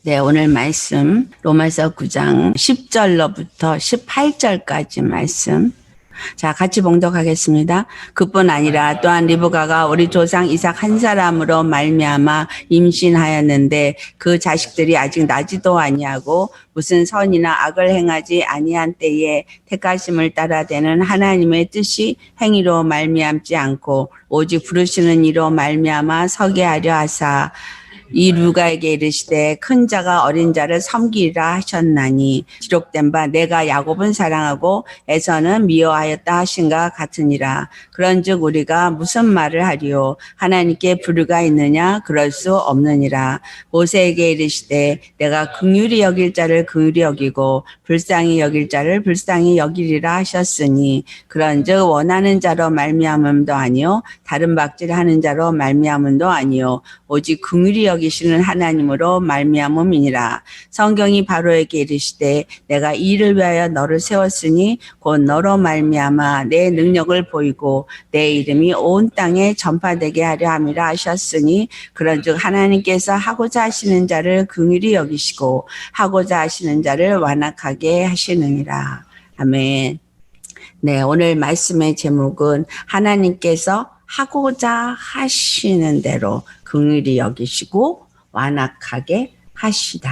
네, 오늘 말씀 로마서 9장 10절로부터 18절까지 말씀. 자, 같이 봉독하겠습니다. 그뿐 아니라 또한 리브가가 우리 조상 이삭 한 사람으로 말미암아 임신하였는데 그 자식들이 아직 나지도 아니하고 무슨 선이나 악을 행하지 아니한 때에 택하심을 따라 되는 하나님의 뜻이 행위로 말미암지 않고 오직 부르시는 이로 말미암아 서게 하려 하사 이 루가에게 이르시되 큰 자가 어린 자를 섬기리라 하셨나니 기록된 바 내가 야곱은 사랑하고 에서는 미워하였다 하신가 같으니라. 그런즉 우리가 무슨 말을 하리요? 하나님께 불의가 있느냐? 그럴 수 없느니라. 모세에게 이르시되 내가 긍휼히 여길 자를 긍휼히 여기고 불쌍히 여길 자를 불쌍히 여기리라 하셨으니 그런즉 원하는 자로 말미암음도 아니요 다른 박질하는 자로 말미암음도 아니요 오직 긍휼히 여기시는 하나님으로 말미암음이니라. 성경이 바로에게 이르시되 내가 이 일을 위하여 너를 세웠으니 곧 너로 말미암아 내 능력을 보이고 내 이름이 온 땅에 전파되게 하려 함이라 하셨으니 그런즉 하나님께서 하고자 하시는 자를 긍휼히 여기시고 하고자 하시는 자를 완악하게 하시느니라. 아멘. 네, 오늘 말씀의 제목은 하나님께서 하고자 하시는 대로 긍휼히 여기시고 완악하게 하시다.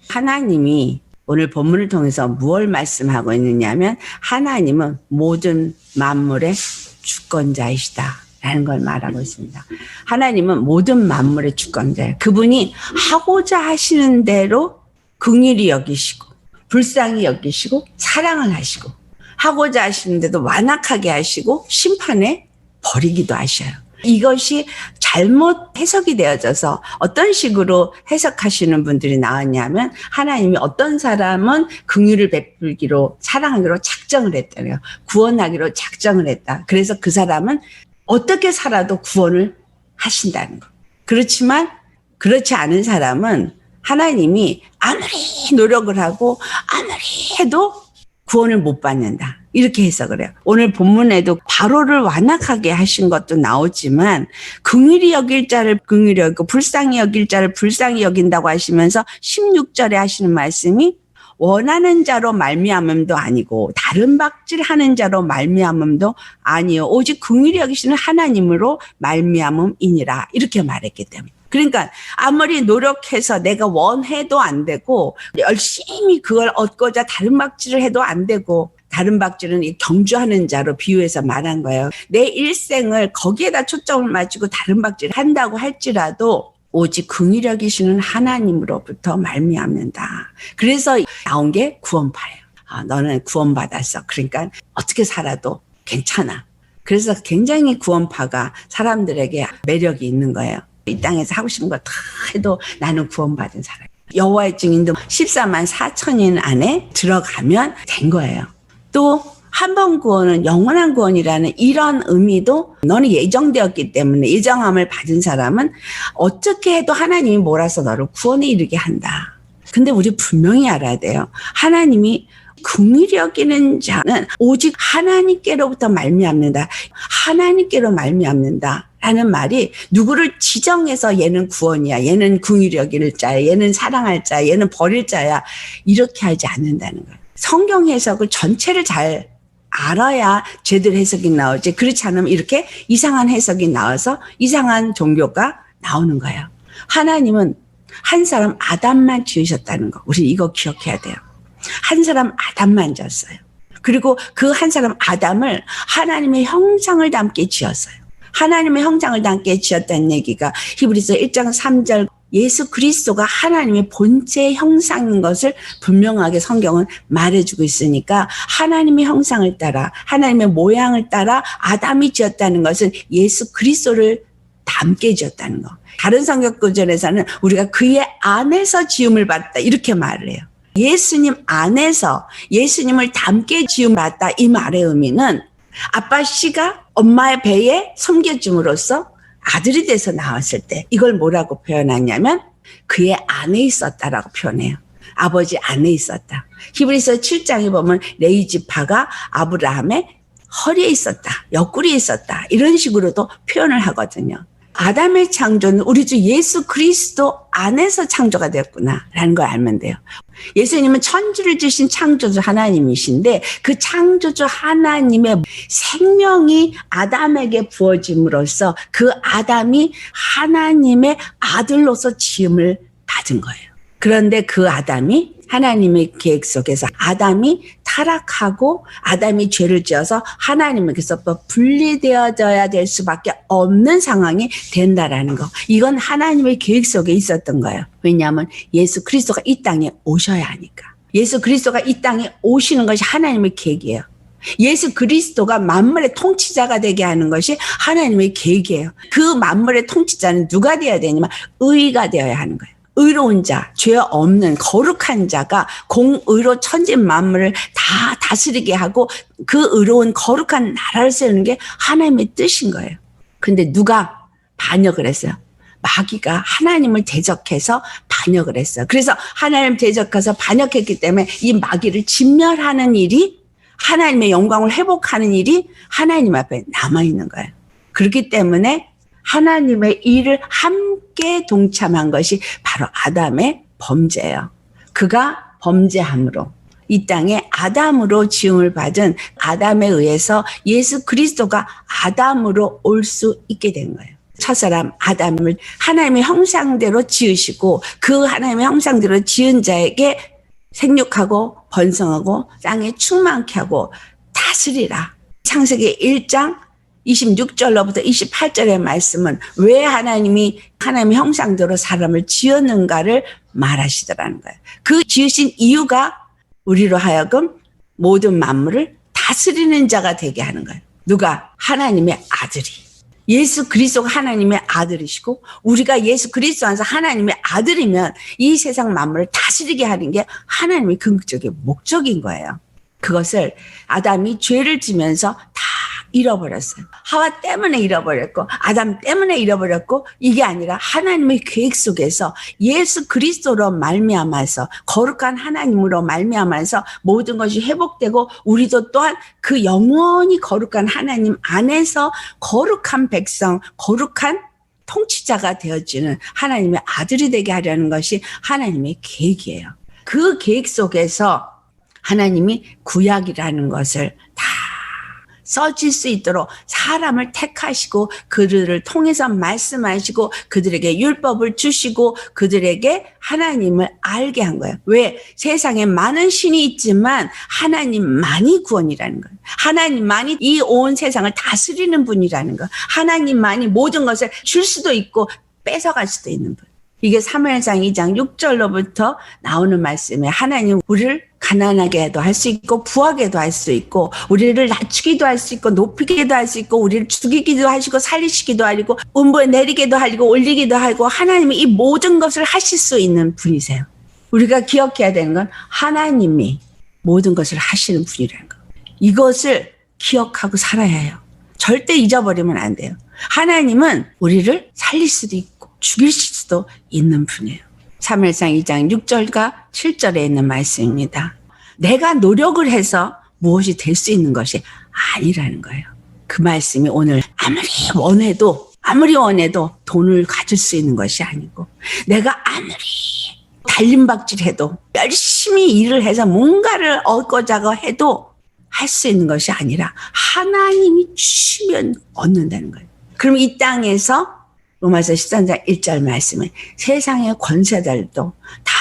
하나님이 오늘 본문을 통해서 무엇을 말씀하고 있느냐면 하나님은 모든 만물의 주권자이시다 라는 걸 말하고 있습니다. 하나님은 모든 만물의 주권자예요. 그분이 하고자 하시는 대로 긍휼히 여기시고 불쌍히 여기시고 사랑을 하시고 하고자 하시는데도 완악하게 하시고 심판에 버리기도 하셔요. 이것이 잘못 해석이 되어져서 어떤 식으로 해석하시는 분들이 나왔냐면 하나님이 어떤 사람은 긍휼을 베풀기로 사랑하기로 작정을 했다고요. 구원하기로 작정을 했다. 그래서 그 사람은 어떻게 살아도 구원을 하신다는 거. 그렇지만 그렇지 않은 사람은 하나님이 아무리 노력을 하고 아무리 해도 구원을 못 받는다. 이렇게 해석을 해요. 오늘 본문에도 바로를 완악하게 하신 것도 나오지만 긍휼히 여길 자를 긍휼히 여기고 불쌍히 여길 자를 불쌍히 여긴다고 하시면서 16절에 하시는 말씀이 원하는 자로 말미암음도 아니고 다른 박질하는 자로 말미암음도 아니요 오직 긍휼히 여기시는 하나님으로 말미암음이니라 이렇게 말했기 때문에 그러니까 아무리 노력해서 내가 원해도 안 되고 열심히 그걸 얻고자 다른 박질을 해도 안 되고 다른 박질은 경주하는 자로 비유해서 말한 거예요. 내 일생을 거기에다 초점을 맞추고 다른 박질을 한다고 할지라도 오직 긍휼히 여기시는 하나님으로부터 말미암는다. 그래서 나온 게 구원파예요. 너는 구원받았어. 그러니까 어떻게 살아도 괜찮아. 그래서 굉장히 구원파가 사람들에게 매력이 있는 거예요. 이 땅에서 하고 싶은 거 다 해도 나는 구원받은 사람. 여호와의 증인도 14만 4천인 안에 들어가면 된 거예요. 또 한 번 구원은 영원한 구원이라는 이런 의미도 너는 예정되었기 때문에 예정함을 받은 사람은 어떻게 해도 하나님이 몰아서 너를 구원에 이르게 한다. 근데 우리 분명히 알아야 돼요. 하나님이 긍휼히 여기는 자는 오직 하나님께로부터 말미암는다. 하나님께로 말미암는다. 라는 말이 누구를 지정해서 얘는 구원이야. 얘는 긍휼히 여길 자야. 얘는 사랑할 자야. 얘는 버릴 자야. 이렇게 하지 않는다는 거예요. 성경 해석을 전체를 잘 알아야 제대로 해석이 나오지. 그렇지 않으면 이렇게 이상한 해석이 나와서 이상한 종교가 나오는 거예요. 하나님은 한 사람 아담만 지으셨다는 거. 우리 이거 기억해야 돼요. 한 사람 아담만 졌어요. 그리고 그 한 사람 아담을 하나님의 형상을 담게 지었어요. 하나님의 형상을 담게 지었다는 얘기가 히브리서 1장 3절 예수 그리스도가 하나님의 본체 형상인 것을 분명하게 성경은 말해주고 있으니까 하나님의 형상을 따라 하나님의 모양을 따라 아담이 지었다는 것은 예수 그리스도를 담게 지었다는 거. 다른 성경 구절에서는 우리가 그의 안에서 지음을 받았다 이렇게 말을 해요. 예수님 안에서 예수님을 담게 지음 받았다 이 말의 의미는 아빠 씨가 엄마의 배에 섬겨줌으로써 아들이 돼서 나왔을 때 이걸 뭐라고 표현하냐면 그의 안에 있었다라고 표현해요. 아버지 안에 있었다. 히브리서 7장에 보면 레위 지파가 아브라함의 허리에 있었다. 옆구리에 있었다. 이런 식으로도 표현을 하거든요. 아담의 창조는 우리 주 예수 그리스도 안에서 창조가 되었구나라는 걸 알면 돼요. 예수님은 천지를 주신 창조주 하나님이신데 그 창조주 하나님의 생명이 아담에게 부어짐으로써 그 아담이 하나님의 아들로서 지음을 받은 거예요. 그런데 그 아담이 하나님의 계획 속에서 아담이 타락하고 아담이 죄를 지어서 하나님에게서 분리되어져야 될 수밖에 없는 상황이 된다라는 거. 이건 하나님의 계획 속에 있었던 거예요. 왜냐하면 예수 그리스도가 이 땅에 오셔야 하니까. 예수 그리스도가 이 땅에 오시는 것이 하나님의 계획이에요. 예수 그리스도가 만물의 통치자가 되게 하는 것이 하나님의 계획이에요. 그 만물의 통치자는 누가 되어야 되냐면 의가 되어야 하는 거예요. 의로운 자, 죄 없는 거룩한 자가 공의로 천지 만물을 다 다스리게 하고 그 의로운 거룩한 나라를 세우는 게 하나님의 뜻인 거예요. 근데 누가 반역을 했어요? 마귀가 하나님을 대적해서 반역을 했어요. 그래서 하나님 대적해서 반역했기 때문에 이 마귀를 진멸하는 일이, 하나님의 영광을 회복하는 일이 하나님 앞에 남아있는 거예요. 그렇기 때문에 하나님의 일을 함께 동참한 것이 바로 아담의 범죄예요. 그가 범죄함으로 이 땅에 아담으로 지음을 받은 아담에 의해서 예수 그리스도가 아담으로 올 수 있게 된 거예요. 첫사람 아담을 하나님의 형상대로 지으시고 그 하나님의 형상대로 지은 자에게 생육하고 번성하고 땅에 충만케 하고 다스리라. 창세기 1장 26절로부터 28절의 말씀은 왜 하나님이 하나님의 형상대로 사람을 지었는가를 말하시더라는 거예요. 그 지으신 이유가 우리로 하여금 모든 만물을 다스리는 자가 되게 하는 거예요. 누가? 하나님의 아들이. 예수 그리스도가 하나님의 아들이시고 우리가 예수 그리스도 안에서 하나님의 아들이면 이 세상 만물을 다스리게 하는 게 하나님의 궁극적인 목적인 거예요. 그것을 아담이 죄를 지면서 다 잃어버렸어요. 하와 때문에 잃어버렸고 아담 때문에 잃어버렸고 이게 아니라 하나님의 계획 속에서 예수 그리스도로 말미암아서 거룩한 하나님으로 말미암아서 모든 것이 회복되고 우리도 또한 그 영원히 거룩한 하나님 안에서 거룩한 백성, 거룩한 통치자가 되어지는 하나님의 아들이 되게 하려는 것이 하나님의 계획이에요. 그 계획 속에서 하나님이 구약이라는 것을 다 써질 수 있도록 사람을 택하시고 그들을 통해서 말씀하시고 그들에게 율법을 주시고 그들에게 하나님을 알게 한 거예요. 왜? 세상에 많은 신이 있지만 하나님만이 구원이라는 거예요. 하나님만이 이 온 세상을 다스리는 분이라는 거예요. 하나님만이 모든 것을 줄 수도 있고 뺏어갈 수도 있는 분. 이게 사무엘상 2장 6절로부터 나오는 말씀에 하나님 우리를 가난하게도 할 수 있고 부하게도 할 수 있고 우리를 낮추기도 할 수 있고 높이기도 할 수 있고 우리를 죽이기도 하시고 살리시기도 하고 음부에 내리기도 하고 올리기도 하고 하나님이 이 모든 것을 하실 수 있는 분이세요. 우리가 기억해야 되는 건 하나님이 모든 것을 하시는 분이라는 거. 이것을 기억하고 살아야 해요. 절대 잊어버리면 안 돼요. 하나님은 우리를 살릴 수도 있고 죽일 수도 있는 분이에요. 사무엘상 2장 6절과 7절에 있는 말씀입니다. 내가 노력을 해서 무엇이 될 수 있는 것이 아니라는 거예요. 그 말씀이 오늘 아무리 원해도 돈을 가질 수 있는 것이 아니고 내가 아무리 달림박질해도 열심히 일을 해서 뭔가를 얻고자 해도 할 수 있는 것이 아니라 하나님이 주시면 얻는다는 거예요. 그럼 이 땅에서 로마서 13장 1절 말씀은 세상의 권세들도 다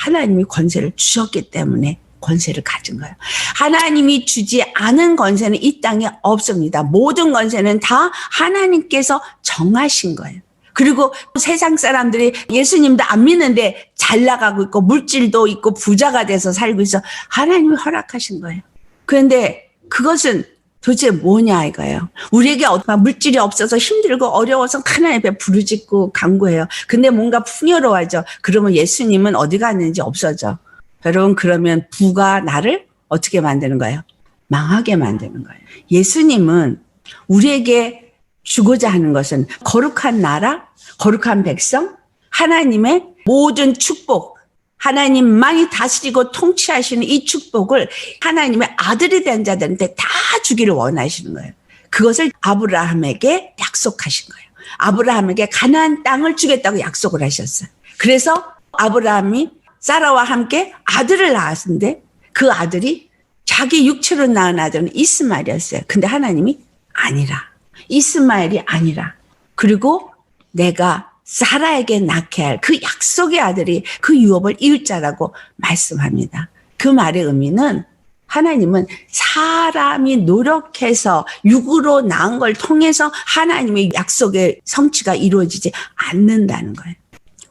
하나님이 권세를 주셨기 때문에 권세를 가진 거예요. 하나님이 주지 않은 권세는 이 땅에 없습니다. 모든 권세는 다 하나님께서 정하신 거예요. 그리고 세상 사람들이 예수님도 안 믿는데 잘 나가고 있고 물질도 있고 부자가 돼서 살고 있어. 하나님이 허락하신 거예요. 그런데 그것은 도대체 뭐냐 이거예요. 우리에게 물질이 없어서 힘들고 어려워서 하나님 앞에 부르짖고 간구해요. 근데 뭔가 풍요로워져. 그러면 예수님은 어디 갔는지 없어져. 여러분 그러면 부가 나를 어떻게 만드는 거예요? 망하게 만드는 거예요. 예수님은 우리에게 주고자 하는 것은 거룩한 나라, 거룩한 백성, 하나님의 모든 축복, 하나님만이 다스리고 통치하시는 이 축복을 하나님의 아들이 된 자들한테 다 주기를 원하시는 거예요. 그것을 아브라함에게 약속하신 거예요. 아브라함에게 가나안 땅을 주겠다고 약속을 하셨어요. 그래서 아브라함이 사라와 함께 아들을 낳았는데 그 아들이 자기 육체로 낳은 아들은 이스마엘이었어요. 근데 하나님이 아니라, 이스마엘이 아니라, 그리고 내가 사라에게 낳게 할 그 약속의 아들이 그 유업을 이을 자라고 말씀합니다. 그 말의 의미는 하나님은 사람이 노력해서 육으로 낳은 걸 통해서 하나님의 약속의 성취가 이루어지지 않는다는 거예요.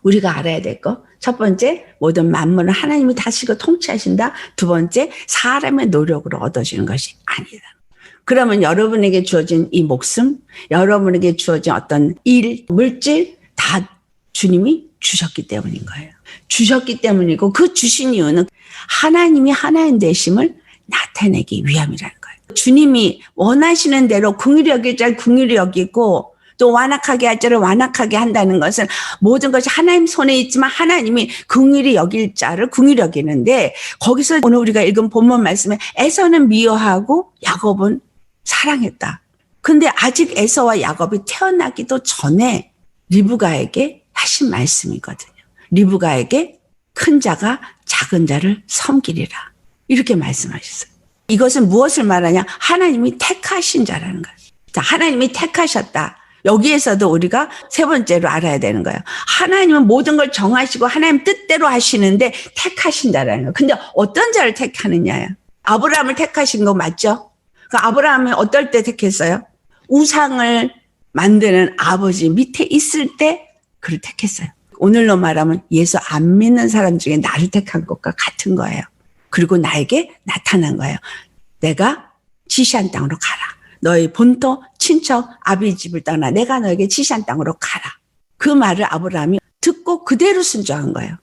우리가 알아야 될 거, 첫 번째, 모든 만물은 하나님이 다스리고 통치하신다. 두 번째, 사람의 노력으로 얻어지는 것이 아니다. 그러면 여러분에게 주어진 이 목숨, 여러분에게 주어진 어떤 일, 물질 다 주님이 주셨기 때문인 거예요. 주셨기 때문이고, 그 주신 이유는 하나님이 하나님 되심을 나타내기 위함이라는 거예요. 주님이 원하시는 대로 긍휼히 여길 자를 긍휼히 여기고 또 완악하게 할 자를 완악하게 한다는 것은 모든 것이 하나님 손에 있지만 하나님이 긍휼히 여길 자를 긍휼히 여기는데, 거기서 오늘 우리가 읽은 본문 말씀에 에서는 미워하고 야곱은 사랑했다. 근데 아직 에서와 야곱이 태어나기도 전에 리브가에게 하신 말씀이거든요. 리브가에게 큰 자가 작은 자를 섬기리라, 이렇게 말씀하셨어요. 이것은 무엇을 말하냐? 하나님이 택하신 자라는 거예요. 자, 하나님이 택하셨다. 여기에서도 우리가 세 번째로 알아야 되는 거예요. 하나님은 모든 걸 정하시고 하나님 뜻대로 하시는데 택하신다라는 거예요. 근데 어떤 자를 택하느냐요? 아브라함을 택하신 거 맞죠? 그 아브라함은 어떨 때 택했어요? 우상을 만드는 아버지 밑에 있을 때 그를 택했어요. 오늘로 말하면 예수 안 믿는 사람 중에 나를 택한 것과 같은 거예요. 그리고 나에게 나타난 거예요. 내가 지시한 땅으로 가라. 너의 본토, 친척, 아비 집을 떠나 내가 너에게 지시한 땅으로 가라. 그 말을 아브라함이 듣고 그대로 순종한 거예요.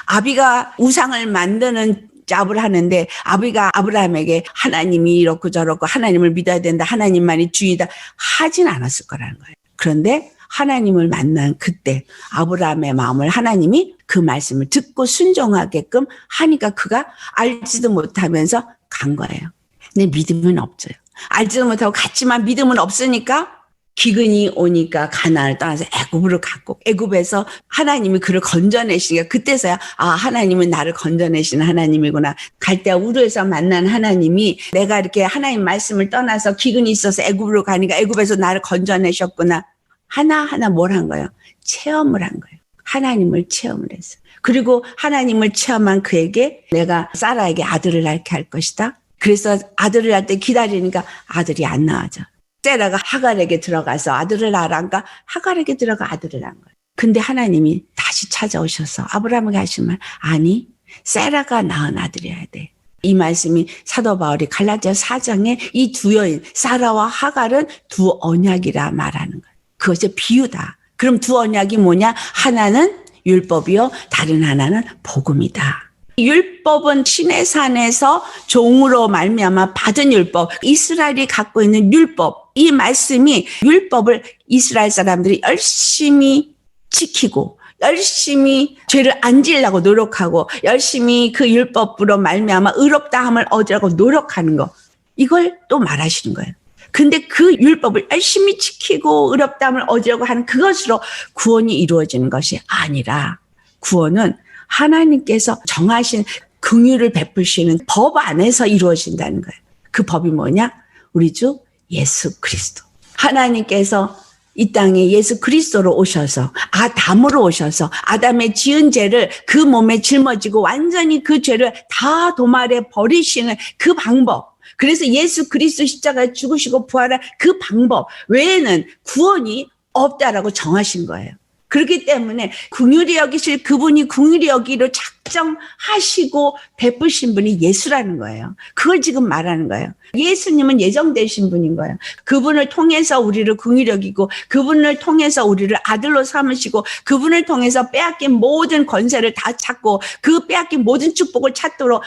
아비가 우상을 만드는 잡을 하는데 아비가 아브라함에게 하나님이 이렇고 저렇고 하나님을 믿어야 된다, 하나님만이 주이다 하진 않았을 거라는 거예요. 그런데 하나님을 만난 그때 아브라함의 마음을 하나님이 그 말씀을 듣고 순종하게끔 하니까 그가 알지도 못하면서 간 거예요. 근데 믿음은 없어요. 알지도 못하고 갔지만 믿음은 없으니까 기근이 오니까 가나안을 떠나서 애굽으로 갔고, 애굽에서 하나님이 그를 건져내시니까 그때서야 하나님은 나를 건져내시는 하나님이구나. 갈대아 우르에서 만난 하나님이 내가 이렇게 하나님 말씀을 떠나서 기근이 있어서 애굽으로 가니까 애굽에서 나를 건져내셨구나. 하나하나 뭘 한 거예요? 체험을 한 거예요. 하나님을 체험을 했어요. 그리고 하나님을 체험한 그에게 내가 사라에게 아들을 낳게 할 것이다. 그래서 아들을 낳을 때 기다리니까 아들이 안 나와져. 세라가 하갈에게 들어가서 아들을 낳으란가 하갈에게 들어가 아들을 낳은 거예요. 근데 하나님이 다시 찾아오셔서 아브라함에게 하신 말, 아니 세라가 낳은 아들이어야 돼. 이 말씀이 사도 바울이 갈라디아 4장에 이 두 여인 사라와 하갈은 두 언약이라 말하는 거예요. 그것이 비유다. 그럼 두 언약이 뭐냐? 하나는 율법이요, 다른 하나는 복음이다. 율법은 시내산에서 종으로 말미암아 받은 율법, 이스라엘이 갖고 있는 율법, 이 말씀이 율법을 이스라엘 사람들이 열심히 지키고 열심히 죄를 안 지으려고 노력하고 열심히 그 율법으로 말미암아 의롭다함을 얻으려고 노력하는 거, 이걸 또 말하시는 거예요. 근데 그 율법을 열심히 지키고 의롭다함을 얻으려고 하는 그것으로 구원이 이루어지는 것이 아니라, 구원은 하나님께서 정하신 긍휼을 베푸시는 법 안에서 이루어진다는 거예요. 그 법이 뭐냐? 우리 주 예수 그리스도. 하나님께서 이 땅에 예수 그리스도로 오셔서 아담으로 오셔서 아담의 지은 죄를 그 몸에 짊어지고 완전히 그 죄를 다 도말해 버리시는 그 방법, 그래서 예수 그리스도 십자가에 죽으시고 부활한 그 방법 외에는 구원이 없다라고 정하신 거예요. 그렇기 때문에 긍휼히 여기실 그분이 긍휼히 여기로 작정하시고 베푸신 분이 예수라는 거예요. 그걸 지금 말하는 거예요. 예수님은 예정되신 분인 거예요. 그분을 통해서 우리를 긍휼히 여기고 그분을 통해서 우리를 아들로 삼으시고 그분을 통해서 빼앗긴 모든 권세를 다 찾고 그 빼앗긴 모든 축복을 찾도록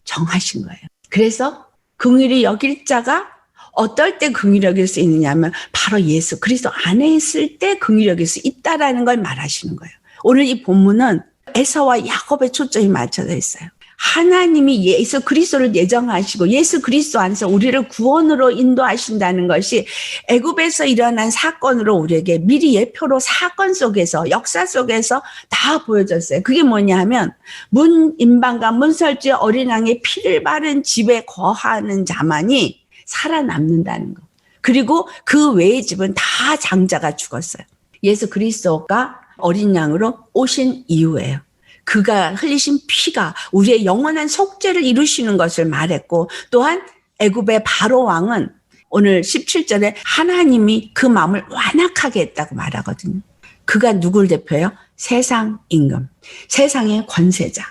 정하신 거예요. 그래서 긍휼히 여길 자가 어떨 때 긍휼히 여길 수 있느냐 하면 바로 예수 그리스도 안에 있을 때 긍휼히 여길 수 있다라는 걸 말하시는 거예요. 오늘 이 본문은 에서와 야곱의 초점이 맞춰져 있어요. 하나님이 예수 그리스도를 예정하시고 예수 그리스도 안에서 우리를 구원으로 인도하신다는 것이 애굽에서 일어난 사건으로 우리에게 미리 예표로 사건 속에서 역사 속에서 다 보여졌어요. 그게 뭐냐 하면 문인방과 문설주의 어린 양의 피를 바른 집에 거하는 자만이 살아남는다는 거. 그리고 그 외의 집은 다 장자가 죽었어요. 예수 그리스도가 어린 양으로 오신 이유예요. 그가 흘리신 피가 우리의 영원한 속죄를 이루시는 것을 말했고, 또한 애굽의 바로 왕은 오늘 17절에 하나님이 그 마음을 완악하게 했다고 말하거든요. 그가 누굴 대표해요? 세상 임금, 세상의 권세자.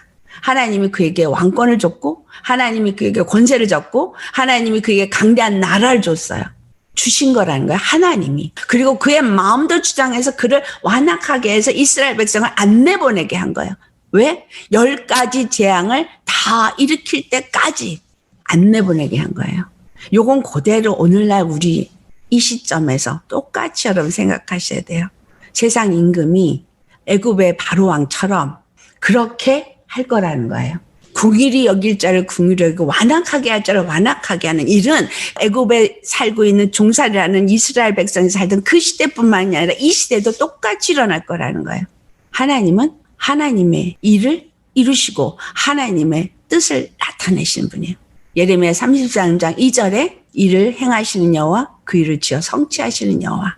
하나님이 그에게 왕권을 줬고, 하나님이 그에게 권세를 줬고, 하나님이 그에게 강대한 나라를 줬어요. 주신 거라는 거예요. 하나님이. 그리고 그의 마음도 주장해서 그를 완악하게 해서 이스라엘 백성을 안 내보내게 한 거예요. 왜? 10가지 재앙을 다 일으킬 때까지 안 내보내게 한 거예요. 요건 그대로 오늘날 우리 이 시점에서 똑같이 여러분 생각하셔야 돼요. 세상 임금이 애굽의 바로왕처럼 그렇게 할 거라는 거예요. 궁일이 여길 자를 궁일이 여기고 완악하게 할 자를 완악하게 하는 일은 애굽에 살고 있는 종살이라는 이스라엘 백성이 살던 그 시대뿐만이 아니라 이 시대도 똑같이 일어날 거라는 거예요. 하나님은 하나님의 일을 이루시고 하나님의 뜻을 나타내시는 분이에요. 예레미야 33장 2절에 이를 행하시는 여호와 그 일을 지어 성취하시는 여호와.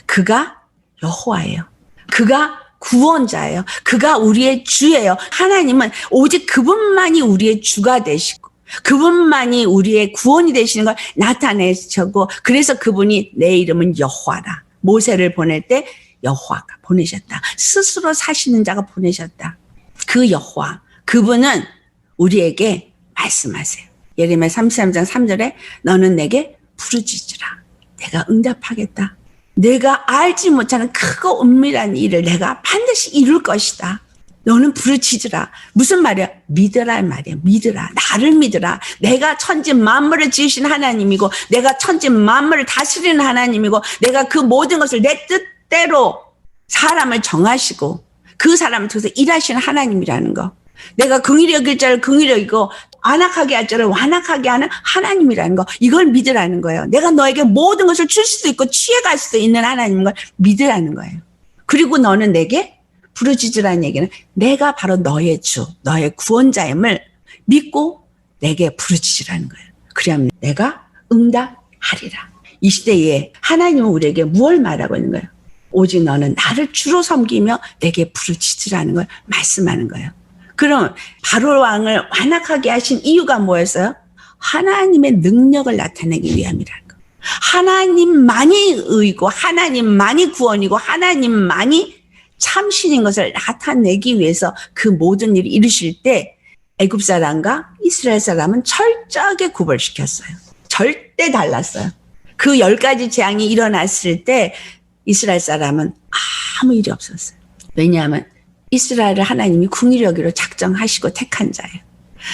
그가 여호와예요. 그가 구원자예요. 그가 우리의 주예요. 하나님은 오직 그분만이 우리의 주가 되시고 그분만이 우리의 구원이 되시는 걸 나타내시고, 그래서 그분이 내 이름은 여호와라. 모세를 보낼 때 여호와가 보내셨다. 스스로 사시는 자가 보내셨다. 그 여호와, 그분은 우리에게 말씀하세요. 예레미야 33장 3절에 너는 내게 부르짖으라. 내가 응답하겠다. 내가 알지 못하는 크고 은밀한 일을 내가 반드시 이룰 것이다. 너는 부르짖으라. 무슨 말이야? 믿으라 말이야. 믿으라. 나를 믿으라. 내가 천지 만물을 지으신 하나님이고 내가 천지 만물을 다스리는 하나님이고 내가 그 모든 것을 내 뜻대로 사람을 정하시고 그 사람을 통해서 일하시는 하나님이라는 거. 내가 긍휼히 여길 자를 긍휼히 여기고 완악하게 할 자를 완악하게 하는 하나님이라는 거. 이걸 믿으라는 거예요. 내가 너에게 모든 것을 줄 수도 있고 취해갈 수도 있는 하나님인 걸 믿으라는 거예요. 그리고 너는 내게 부르짖으라는 얘기는 내가 바로 너의 주, 너의 구원자임을 믿고 내게 부르짖으라는 거예요. 그래야만 내가 응답하리라. 이 시대에 하나님은 우리에게 무엇을 말하고 있는 거예요? 오직 너는 나를 주로 섬기며 내게 부르짖으라는 걸 말씀하는 거예요. 그럼 바로 왕을 완악하게 하신 이유가 뭐였어요? 하나님의 능력을 나타내기 위함이라는 거. 하나님만이 의고 하나님만이 구원이고 하나님만이 참신인 것을 나타내기 위해서 그 모든 일을 이루실 때 애굽 사람과 이스라엘 사람은 철저하게 구별시켰어요. 절대 달랐어요. 그 10가지 재앙이 일어났을 때 이스라엘 사람은 아무 일이 없었어요. 왜냐하면 이스라엘을 하나님이 궁일이 여기로 작정하시고 택한 자예요.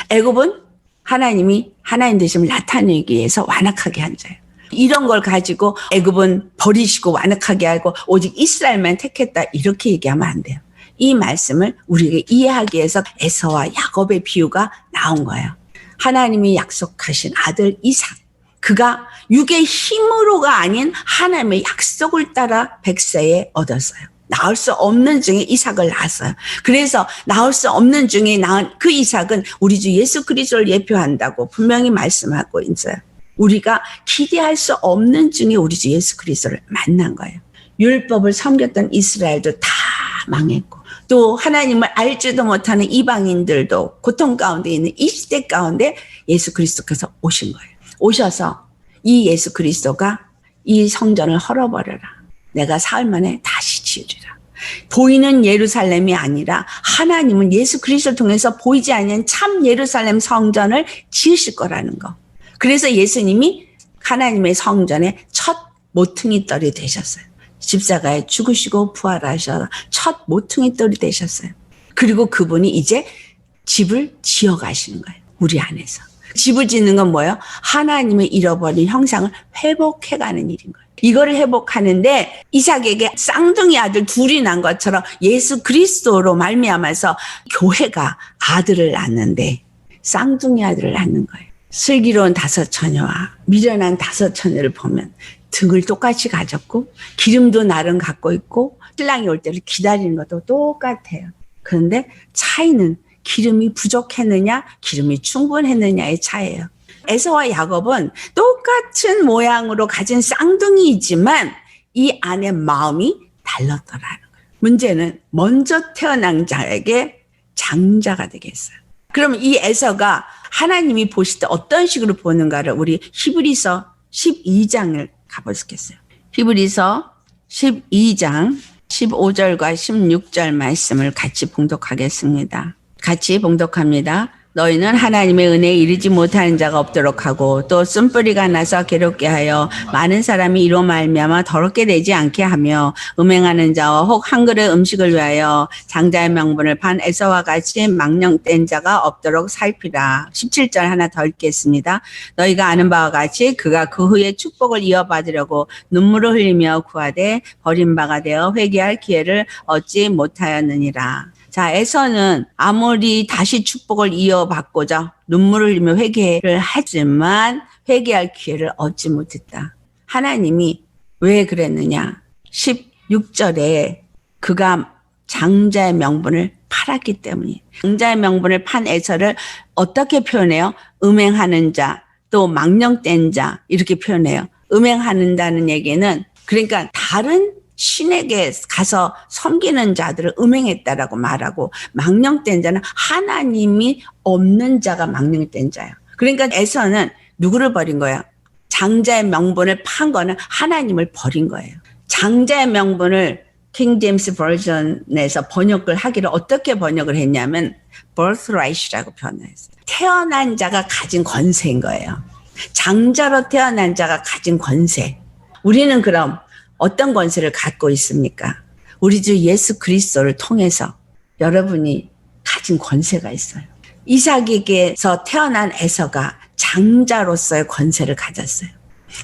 애굽은 하나님이 하나님 되심을 나타내기 위해서 완악하게 한 자예요. 이런 걸 가지고 애굽은 버리시고 완악하게 하고 오직 이스라엘만 택했다 이렇게 얘기하면 안 돼요. 이 말씀을 우리에게 이해하기 위해서 에서와 야곱의 비유가 나온 거예요. 하나님이 약속하신 아들 이삭, 그가 육의 힘으로가 아닌 하나님의 약속을 따라 100세에 얻었어요. 낳을 수 없는 중에 이삭을 낳았어요. 그래서 낳을 수 없는 중에 낳은 그 이삭은 우리 주 예수 그리스도를 예표한다고 분명히 말씀하고 있어요. 우리가 기대할 수 없는 중에 우리 주 예수 그리스도를 만난 거예요. 율법을 섬겼던 이스라엘도 다 망했고 또 하나님을 알지도 못하는 이방인들도 고통 가운데 있는 이 시대 가운데 예수 그리스도께서 오신 거예요. 오셔서 이 예수 그리스도가 이 성전을 헐어버려라. 내가 사흘 만에 다시 지으리라. 보이는 예루살렘이 아니라 하나님은 예수 그리스도를 통해서 보이지 않는 참 예루살렘 성전을 지으실 거라는 거. 그래서 예수님이 하나님의 성전의 첫 모퉁이 돌이 되셨어요. 십자가에 죽으시고 부활하셔서 첫 모퉁이 돌이 되셨어요. 그리고 그분이 이제 집을 지어 가시는 거예요. 우리 안에서. 집을 짓는 건 뭐예요? 하나님의 잃어버린 형상을 회복해가는 일인 거예요. 이거를 회복하는데 이삭에게 쌍둥이 아들 둘이 난 것처럼 예수 그리스도로 말미암아서 교회가 아들을 낳는데 쌍둥이 아들을 낳는 거예요. 슬기로운 5처녀와 미련한 5처녀를 보면 등을 똑같이 가졌고 기름도 나름 갖고 있고 신랑이 올 때를 기다리는 것도 똑같아요. 그런데 차이는 기름이 부족했느냐 기름이 충분했느냐의 차이예요. 에서와 야곱은 똑같은 모양으로 가진 쌍둥이이지만 이 안에 마음이 달랐더라는 거예요. 문제는 먼저 태어난 자에게 장자가 되겠어요. 그럼 이 에서가 하나님이 보실 때 어떤 식으로 보는가를 우리 히브리서 12장을 가보겠어요. 히브리서 12장 15절과 16절 말씀을 같이 봉독하겠습니다. 같이 봉독합니다. 너희는 하나님의 은혜에 이르지 못하는 자가 없도록 하고 또 쓴뿌리가 나서 괴롭게 하여 많은 사람이 이로 말미암아 더럽게 되지 않게 하며 음행하는 자와 혹 한 그릇 음식을 위하여 장자의 명분을 판 에서와 같이 망령된 자가 없도록 살피라. 17절 하나 더 읽겠습니다. 너희가 아는 바와 같이 그가 그 후에 축복을 이어받으려고 눈물을 흘리며 구하되 버림바가 되어 회개할 기회를 얻지 못하였느니라. 자, 에서는 아무리 다시 축복을 이어받고자 눈물을 흘리며 회개를 하지만 회개할 기회를 얻지 못했다. 하나님이 왜 그랬느냐? 16절에 그가 장자의 명분을 팔았기 때문이에요. 장자의 명분을 판 에서를 어떻게 표현해요? 음행하는 자, 또 망령된 자 이렇게 표현해요. 음행하는다는 얘기는 그러니까 다른 신에게 가서 섬기는 자들을 음행했다라고 말하고 망령된 자는 하나님이 없는 자가 망령된 자예요. 그러니까 에서는 누구를 버린 거예요? 장자의 명분을 판 거는 하나님을 버린 거예요. 장자의 명분을 킹 제임스 버전에서 번역을 하기를 어떻게 번역을 했냐면 birthright이라고 표현했어요. 태어난 자가 가진 권세인 거예요. 장자로 태어난 자가 가진 권세. 우리는 그럼 어떤 권세를 갖고 있습니까? 우리 주 예수 그리스도를 통해서 여러분이 가진 권세가 있어요. 이삭에게서 태어난 에서가 장자로서의 권세를 가졌어요.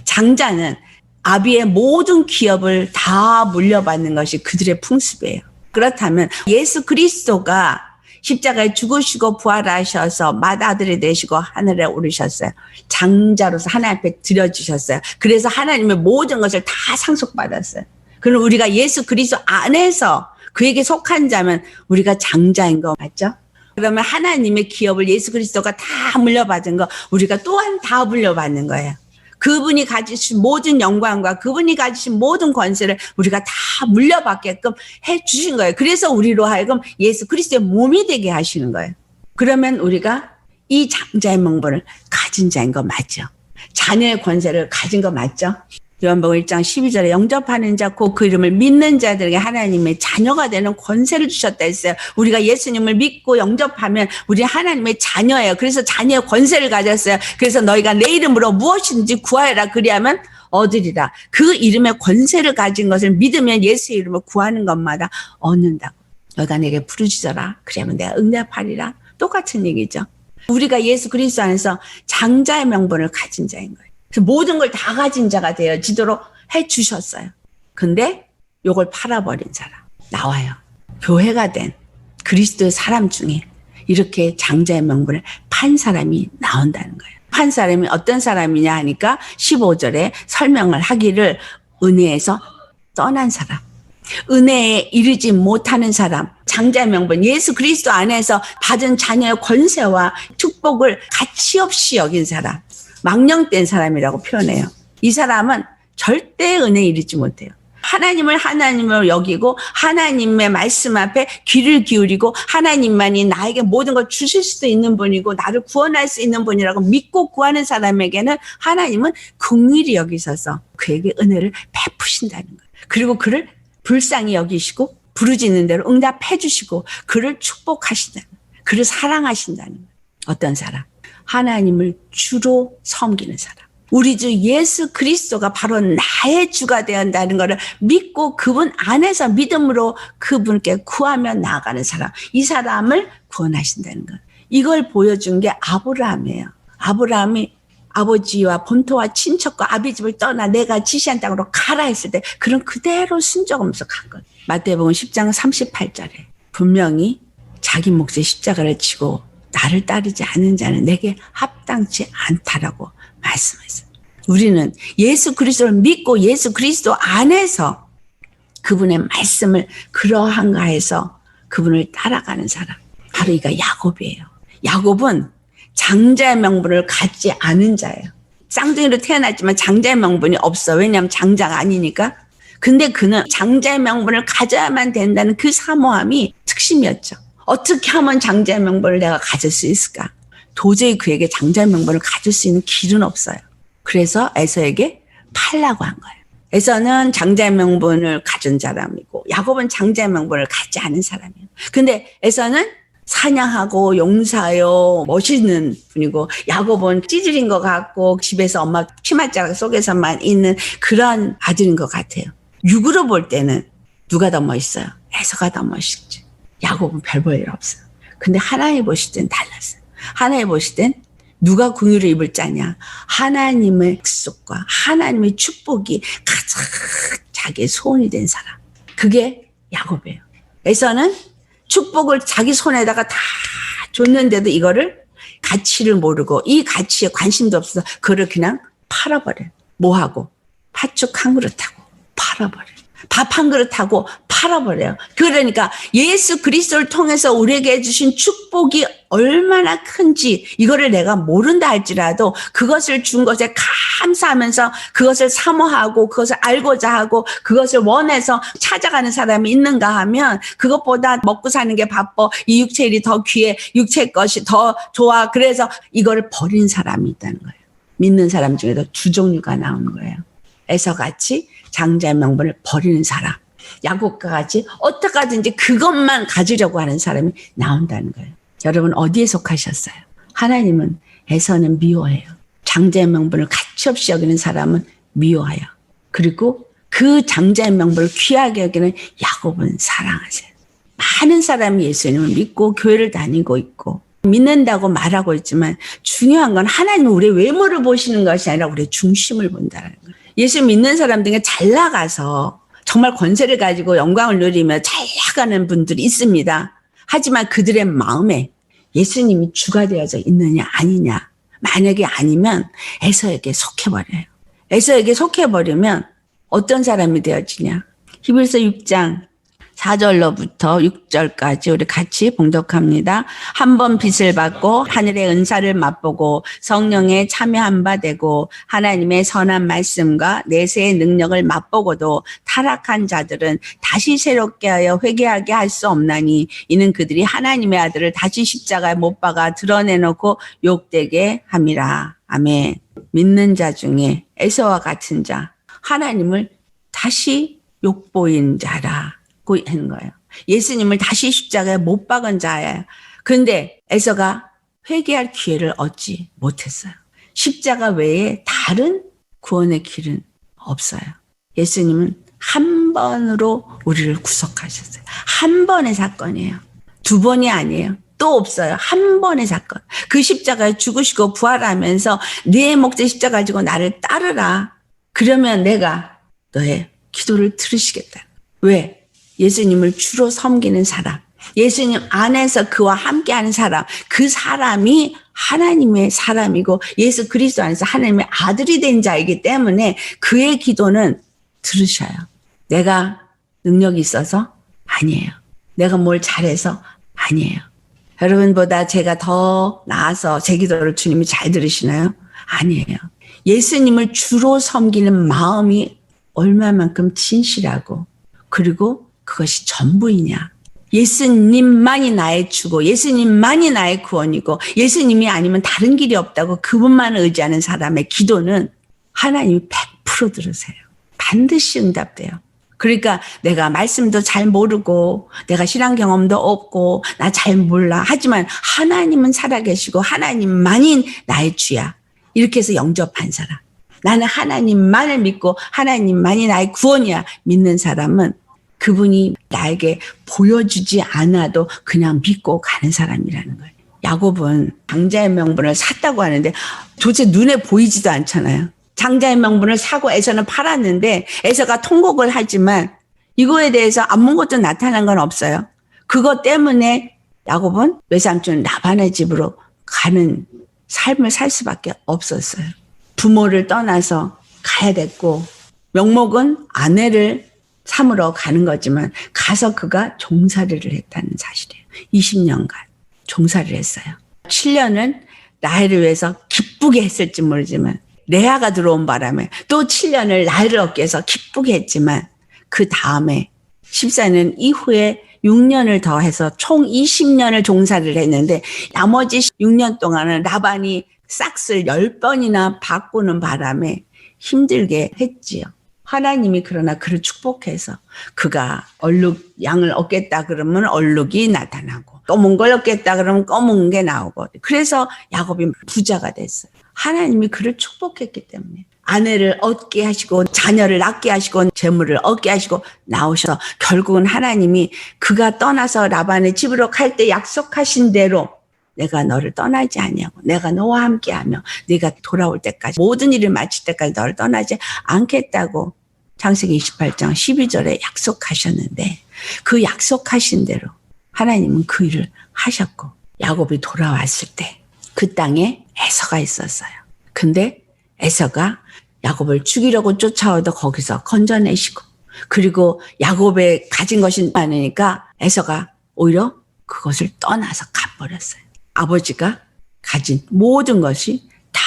장자는 아비의 모든 기업을 다 물려받는 것이 그들의 풍습이에요. 그렇다면 예수 그리스도가 십자가에 죽으시고 부활하셔서 맏아들이 되시고 하늘에 오르셨어요. 장자로서 하나님 앞에 드려주셨어요. 그래서 하나님의 모든 것을 다 상속받았어요. 그럼 우리가 예수 그리스도 안에서 그에게 속한 자면 우리가 장자인 거 맞죠? 그러면 하나님의 기업을 예수 그리스도가 다 물려받은 거 우리가 또한 다 물려받는 거예요. 그분이 가지신 모든 영광과 그분이 가지신 모든 권세를 우리가 다 물려받게끔 해 주신 거예요. 그래서 우리로 하여금 예수 그리스도의 몸이 되게 하시는 거예요. 그러면 우리가 이 장자의 명분을 가진 자인 거 맞죠? 자녀의 권세를 가진 거 맞죠? 요한복음 1장 12절에 영접하는 자 곧 그 이름을 믿는 자들에게 하나님의 자녀가 되는 권세를 주셨다 했어요. 우리가 예수님을 믿고 영접하면 우리 하나님의 자녀예요. 그래서 자녀의 권세를 가졌어요. 그래서 너희가 내 이름으로 무엇이든지 구하여라 그리하면 얻으리라. 그 이름의 권세를 가진 것을 믿으면 예수의 이름을 구하는 것마다 얻는다고. 너희가 내게 부르짖어라. 그러면 내가 응답하리라. 똑같은 얘기죠. 우리가 예수 그리스도 안에서 장자의 명분을 가진 자인 거예요. 그래서 모든 걸 다 가진 자가 되어지도록 해주셨어요. 근데 요걸 팔아버린 사람 나와요. 교회가 된 그리스도의 사람 중에 이렇게 장자의 명분을 판 사람이 나온다는 거예요. 판 사람이 어떤 사람이냐 하니까 15절에 설명을 하기를 은혜에서 떠난 사람, 은혜에 이르지 못하는 사람, 장자의 명분, 예수 그리스도 안에서 받은 자녀의 권세와 축복을 가치 없이 여긴 사람, 망령된 사람이라고 표현해요. 이 사람은 절대 은혜에 이르지 못해요. 하나님을 하나님으로 여기고 하나님의 말씀 앞에 귀를 기울이고 하나님만이 나에게 모든 걸 주실 수도 있는 분이고 나를 구원할 수 있는 분이라고 믿고 구하는 사람에게는 하나님은 긍휼히 여기셔서 그에게 은혜를 베푸신다는 거예요. 그리고 그를 불쌍히 여기시고 부르짖는 대로 응답해 주시고 그를 축복하신다는 거예요. 그를 사랑하신다는 거예요. 어떤 사람? 하나님을 주로 섬기는 사람. 우리 주 예수 그리스도가 바로 나의 주가 되었다는 것을 믿고 그분 안에서 믿음으로 그분께 구하며 나아가는 사람. 이 사람을 구원하신다는 것. 이걸 보여준 게 아브라함이에요. 아브라함이 아버지와 본토와 친척과 아비집을 떠나 내가 지시한 땅으로 가라 했을 때 그런 그대로 순종하면서 간 거예요. 마태복음 10장 38절에 분명히 자기 몫의 십자가를 지고 나를 따르지 않는 자는 내게 합당치 않다라고 말씀했어요. 우리는 예수 그리스도를 믿고 예수 그리스도 안에서 그분의 말씀을 그러한가 해서 그분을 따라가는 사람. 바로 이가 야곱이에요. 야곱은 장자의 명분을 갖지 않은 자예요. 쌍둥이로 태어났지만 장자의 명분이 없어. 왜냐하면 장자가 아니니까. 근데 그는 장자의 명분을 가져야만 된다는 그 사모함이 특심이었죠. 어떻게 하면 장자의 명분을 내가 가질 수 있을까? 도저히 그에게 장자의 명분을 가질 수 있는 길은 없어요. 그래서 에서에게 팔라고 한 거예요. 에서는 장자의 명분을 가진 사람이고 야곱은 장자의 명분을 갖지 않은 사람이에요. 근데 에서는 사냥하고 용사요 멋있는 분이고 야곱은 찌질인 것 같고 집에서 엄마 피맛자락 속에서만 있는 그런 아들인 것 같아요. 육으로 볼 때는 누가 더 멋있어요? 에서가 더 멋있지. 야곱은 별 볼 일 없어요. 근데 하나님 보실 땐 달랐어요. 하나님 보실 땐 누가 궁유를 입을 자냐? 하나님의 약속과 하나님의 축복이 가장 자기의 소원이 된 사람. 그게 야곱이에요. 에서는 축복을 자기 손에다가 다 줬는데도 이거를 가치를 모르고 이 가치에 관심도 없어서 그걸 그냥 팔아버려요. 뭐하고? 팥죽 한 그릇하고 팔아버려요. 밥 한 그릇하고 팔아버려요. 그러니까 예수 그리스도를 통해서 우리에게 해주신 축복이 얼마나 큰지 이거를 내가 모른다 할지라도 그것을 준 것에 감사하면서 그것을 사모하고 그것을 알고자 하고 그것을 원해서 찾아가는 사람이 있는가 하면 그것보다 먹고 사는 게 바빠. 이 육체 일이 더 귀해. 육체 것이 더 좋아. 그래서 이거를 버린 사람이 있다는 거예요. 믿는 사람 중에도 두 종류가 나오는 거예요. 에서같이 장자의 명분을 버리는 사람, 야곱과 같이 어떻게 하든지 그것만 가지려고 하는 사람이 나온다는 거예요. 여러분 어디에 속하셨어요? 하나님은 에서는 미워해요. 장자의 명분을 가치 없이 여기는 사람은 미워해요. 그리고 그 장자의 명분을 귀하게 여기는 야곱은 사랑하세요. 많은 사람이 예수님을 믿고 교회를 다니고 있고 믿는다고 말하고 있지만 중요한 건 하나님은 우리의 외모를 보시는 것이 아니라 우리의 중심을 본다는 거예요. 예수 믿는 사람 중에 잘 나가서 정말 권세를 가지고 영광을 누리며 잘 나가는 분들이 있습니다. 하지만 그들의 마음에 예수님이 주가 되어져 있느냐 아니냐. 만약에 아니면 에서에게 속해버려요. 에서에게 속해버리면 어떤 사람이 되어지냐. 히브리서 6장 4절로부터 6절까지 우리 같이 봉독합니다. 한 번 빚을 받고 하늘의 은사를 맛보고 성령에 참여한 바 되고 하나님의 선한 말씀과 내세의 능력을 맛보고도 타락한 자들은 다시 새롭게 하여 회개하게 할 수 없나니 이는 그들이 하나님의 아들을 다시 십자가에 못 박아 드러내놓고 욕되게 함이라. 아멘. 믿는 자 중에 에서와 같은 자, 하나님을 다시 욕보인 자라. 하는 거예요. 예수님을 다시 십자가에 못 박은 자예요. 그런데 에서가 회개할 기회를 얻지 못했어요. 십자가 외에 다른 구원의 길은 없어요. 예수님은 한 번으로 우리를 구속하셨어요. 한 번의 사건이에요. 두 번이 아니에요. 또 없어요. 한 번의 사건. 그 십자가에 죽으시고 부활하면서 네 목재 십자가 가지고 나를 따르라. 그러면 내가 너의 기도를 들으시겠다. 왜? 예수님을 주로 섬기는 사람, 예수님 안에서 그와 함께하는 사람, 그 사람이 하나님의 사람이고 예수 그리스도 안에서 하나님의 아들이 된 자이기 때문에 그의 기도는 들으셔요. 내가 능력이 있어서? 아니에요. 내가 뭘 잘해서? 아니에요. 여러분보다 제가 더 나아서 제 기도를 주님이 잘 들으시나요? 아니에요. 예수님을 주로 섬기는 마음이 얼마만큼 진실하고 그리고 그것이 전부이냐. 예수님만이 나의 주고 예수님만이 나의 구원이고 예수님이 아니면 다른 길이 없다고 그분만 의지하는 사람의 기도는 하나님이 100% 들으세요. 반드시 응답돼요. 그러니까 내가 말씀도 잘 모르고 내가 신앙 경험도 없고 나 잘 몰라. 하지만 하나님은 살아계시고 하나님만이 나의 주야. 이렇게 해서 영접한 사람. 나는 하나님만을 믿고 하나님만이 나의 구원이야. 믿는 사람은 그분이 나에게 보여주지 않아도 그냥 믿고 가는 사람이라는 거예요. 야곱은 장자의 명분을 샀다고 하는데 도대체 눈에 보이지도 않잖아요. 장자의 명분을 사고 에서는 팔았는데 에서가 통곡을 하지만 이거에 대해서 아무것도 나타난 건 없어요. 그것 때문에 야곱은 외삼촌 라반의 집으로 가는 삶을 살 수밖에 없었어요. 부모를 떠나서 가야 됐고 명목은 아내를 삼으러 가는 거지만 가서 그가 종살이를 했다는 사실이에요. 20년간 종살이를 했어요. 7년은 라헬을 위해서 기쁘게 했을지 모르지만 레아가 들어온 바람에 또 7년을 라헬을 얻기 위해서 기쁘게 했지만 그 다음에 14년 이후에 6년을 더해서 총 20년을 종살이를 했는데 나머지 6년 동안은 라반이 싹쓸 10번이나 바꾸는 바람에 힘들게 했지요. 하나님이 그러나 그를 축복해서 그가 얼룩 양을 얻겠다 그러면 얼룩이 나타나고 검은 걸 얻겠다 그러면 검은 게 나오고 그래서 야곱이 부자가 됐어요. 하나님이 그를 축복했기 때문에 아내를 얻게 하시고 자녀를 낳게 하시고 재물을 얻게 하시고 나오셔서 결국은 하나님이 그가 떠나서 라반의 집으로 갈 때 약속하신 대로 내가 너를 떠나지 아니하고 내가 너와 함께하며 네가 돌아올 때까지 모든 일을 마칠 때까지 너를 떠나지 않겠다고 창세기 28장 12절에 약속하셨는데 그 약속하신 대로 하나님은 그 일을 하셨고 야곱이 돌아왔을 때 그 땅에 에서가 있었어요. 근데 에서가 야곱을 죽이려고 쫓아오도 거기서 건져내시고 그리고 야곱의 가진 것이 많으니까 에서가 오히려 그것을 떠나서 가버렸어요. 아버지가 가진 모든 것이 다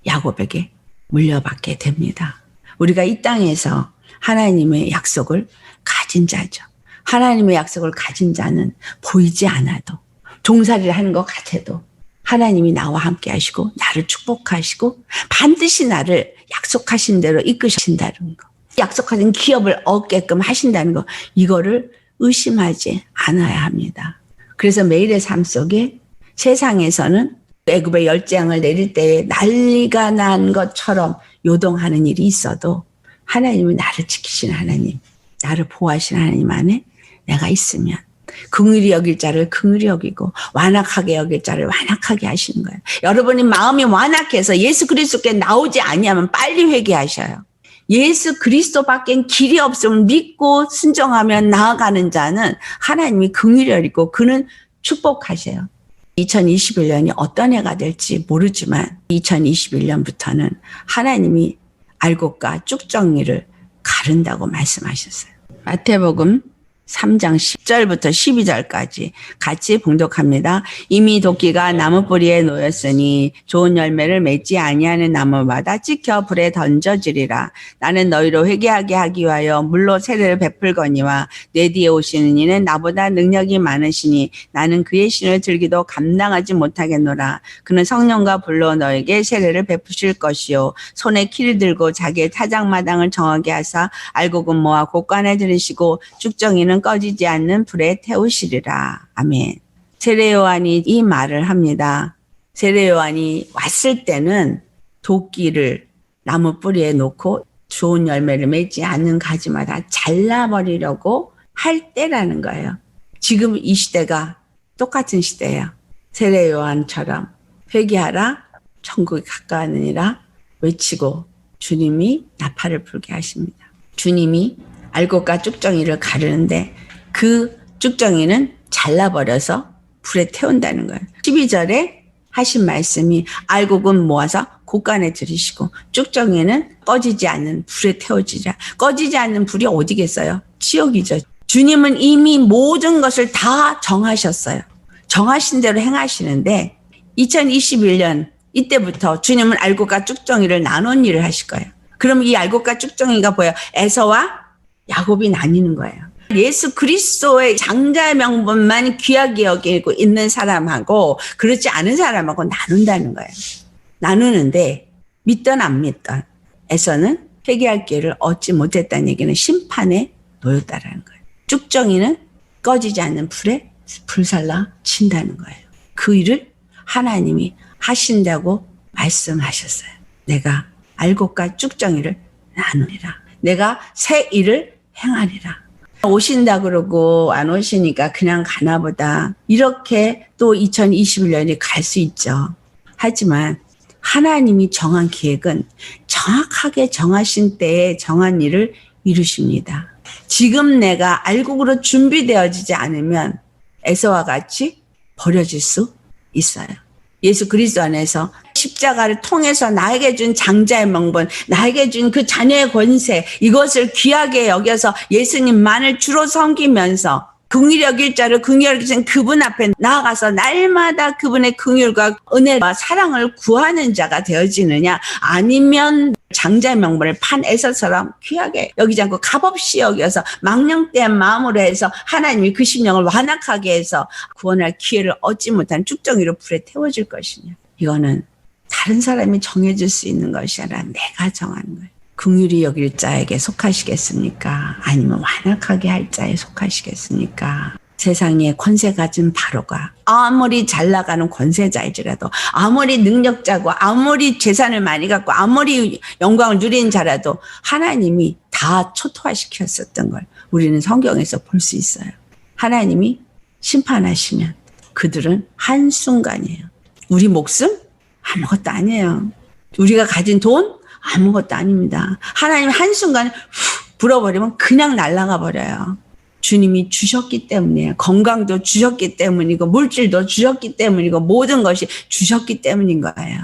야곱에게 물려받게 됩니다. 우리가 이 땅에서 하나님의 약속을 가진 자죠. 하나님의 약속을 가진 자는 보이지 않아도 종살이를 하는 것 같아도 하나님이 나와 함께 하시고 나를 축복하시고 반드시 나를 약속하신 대로 이끄신다는 거. 약속하신 기업을 얻게끔 하신다는 거. 이거를 의심하지 않아야 합니다. 그래서 매일의 삶 속에 세상에서는 애굽의 열재앙을 내릴 때에 난리가 난 것처럼 요동하는 일이 있어도 하나님이 나를 지키신 하나님, 나를 보호하신 하나님 안에 내가 있으면 긍휼히 여길 자를 긍휼히 여기고 완악하게 여길 자를 완악하게 하시는 거예요. 여러분이 마음이 완악해서 예수 그리스도께 나오지 아니하면 빨리 회개하셔요. 예수 그리스도밖엔 길이 없음을 믿고 순종하며 나아가는 자는 하나님이 긍휼히 여기고 그는 축복하셔요. 2021년이 어떤 해가 될지 모르지만 2021년부터는 하나님이 알곡과 쭉정이를 가른다고 말씀하셨어요. 마태복음 3장 10절부터 12절까지 같이 봉독합니다. 이미 도끼가 나무 뿌리에 놓였으니 좋은 열매를 맺지 아니하는 나무마다 찍혀 불에 던져지리라. 나는 너희로 회개하게 하기 위하여 물로 세례를 베풀거니와 내 뒤에 오시는 이는 나보다 능력이 많으시니 나는 그의 신을 들기도 감당하지 못하겠노라. 그는 성령과 불로 너에게 세례를 베푸실 것이요 손에 키를 들고 자기의 타작마당을 정하게 하사 알곡은 모아 곳간에 들이시고 쭉정이는 꺼지지 않는 불에 태우시리라. 아멘. 세례 요한이 이 말을 합니다. 세례 요한이 왔을 때는 도끼를 나무 뿌리에 놓고 좋은 열매를 맺지 않는 가지마다 잘라버리려고 할 때라는 거예요. 지금 이 시대가 똑같은 시대예요. 세례 요한처럼 회개하라 천국이 가까우니라 외치고 주님이 나팔을 불게 하십니다. 주님이 알곡과 쭉정이를 가르는데 그 쭉정이는 잘라버려서 불에 태운다는 거예요. 12절에 하신 말씀이 알곡은 모아서 곳간에 들이시고 쭉정이는 꺼지지 않는 불에 태워지라. 꺼지지 않는 불이 어디겠어요? 지옥이죠. 주님은 이미 모든 것을 다 정하셨어요. 정하신 대로 행하시는데 2021년 이때부터 주님은 알곡과 쭉정이를 나눈 일을 하실 거예요. 그럼 이 알곡과 쭉정이가 뭐예요? 에서와 야곱이 나뉘는 거예요. 예수 그리스도의 장자 명분만 귀하게 여기고 있는 사람하고 그렇지 않은 사람하고 나눈다는 거예요. 나누는데 믿던 안 믿던 에서는 회개할 기회를 얻지 못했다는 얘기는 심판에 놓였다라는 거예요. 쭉정이는 꺼지지 않는 불에 불살라 친다는 거예요. 그 일을 하나님이 하신다고 말씀하셨어요. 내가 알곡과 쭉정이를 나누리라. 내가 새 일을 행하리라. 오신다 그러고 안 오시니까 그냥 가나 보다. 이렇게 또 2021년이 갈 수 있죠. 하지만 하나님이 정한 계획은 정확하게 정하신 때에 정한 일을 이루십니다. 지금 내가 알곡으로 준비되어지지 않으면 에서와 같이 버려질 수 있어요. 예수 그리스도 안에서 십자가를 통해서 나에게 준 장자의 명분, 나에게 준 그 자녀의 권세, 이것을 귀하게 여겨서 예수님만을 주로 섬기면서 긍휼히 여길 자를 긍휼히 여기신 그분 앞에 나아가서 날마다 그분의 긍휼과 은혜와 사랑을 구하는 자가 되어지느냐, 아니면 장자의 명분을 판 에서처럼 귀하게 여기지 않고 값없이 여겨서 망령된 마음으로 해서 하나님이 그 심령을 완악하게 해서 구원할 기회를 얻지 못한 쭉정이로 불에 태워질 것이냐. 이거는 다른 사람이 정해줄 수 있는 것이 아니라 내가 정하는 거예요. 긍휼히 여길 자에게 속하시겠습니까? 아니면 완악하게 할 자에 속하시겠습니까? 세상에 권세 가진 바로가 아무리 잘 나가는 권세자일지라도, 아무리 능력자고, 아무리 재산을 많이 갖고, 아무리 영광을 누리는 자라도 하나님이 다 초토화시켰었던 걸 우리는 성경에서 볼 수 있어요. 하나님이 심판하시면 그들은 한순간이에요. 우리 목숨? 아무것도 아니에요. 우리가 가진 돈? 아무것도 아닙니다. 하나님 한순간에 훅 불어버리면 그냥 날아가 버려요. 주님이 주셨기 때문이에요. 건강도 주셨기 때문이고, 물질도 주셨기 때문이고, 모든 것이 주셨기 때문인 거예요.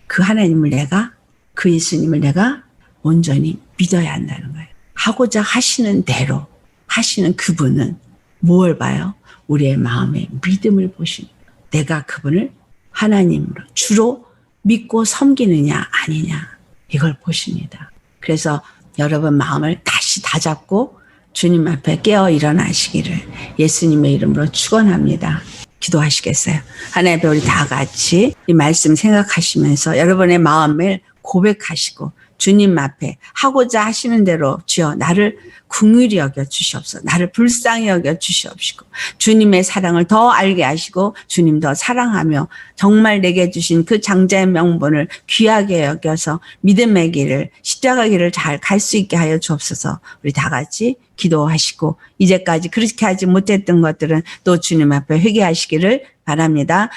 그 하나님을 내가, 그 예수님을 내가 온전히 믿어야 한다는 거예요. 하고자 하시는 대로 하시는 그분은 뭘 봐요? 우리의 마음의 믿음을 보십니다. 내가 그분을 하나님으로 주로 믿고 섬기느냐 아니냐, 이걸 보십니다. 그래서 여러분 마음을 다시 다잡고 주님 앞에 깨어 일어나시기를 예수님의 이름으로 축원합니다. 기도하시겠어요? 하나님 앞에 우리 다 같이 이 말씀 생각하시면서 여러분의 마음을 고백하시고 주님 앞에 하고자 하시는 대로 주여 나를 긍휼히 여겨 주시옵소서. 나를 불쌍히 여겨 주시옵시고 주님의 사랑을 더 알게 하시고 주님 더 사랑하며 정말 내게 주신 그 장자의 명분을 귀하게 여겨서 믿음의 길을, 십자가 길을 잘 갈 수 있게 하여 주옵소서. 우리 다 같이 기도하시고 이제까지 그렇게 하지 못했던 것들은 또 주님 앞에 회개하시기를 바랍니다.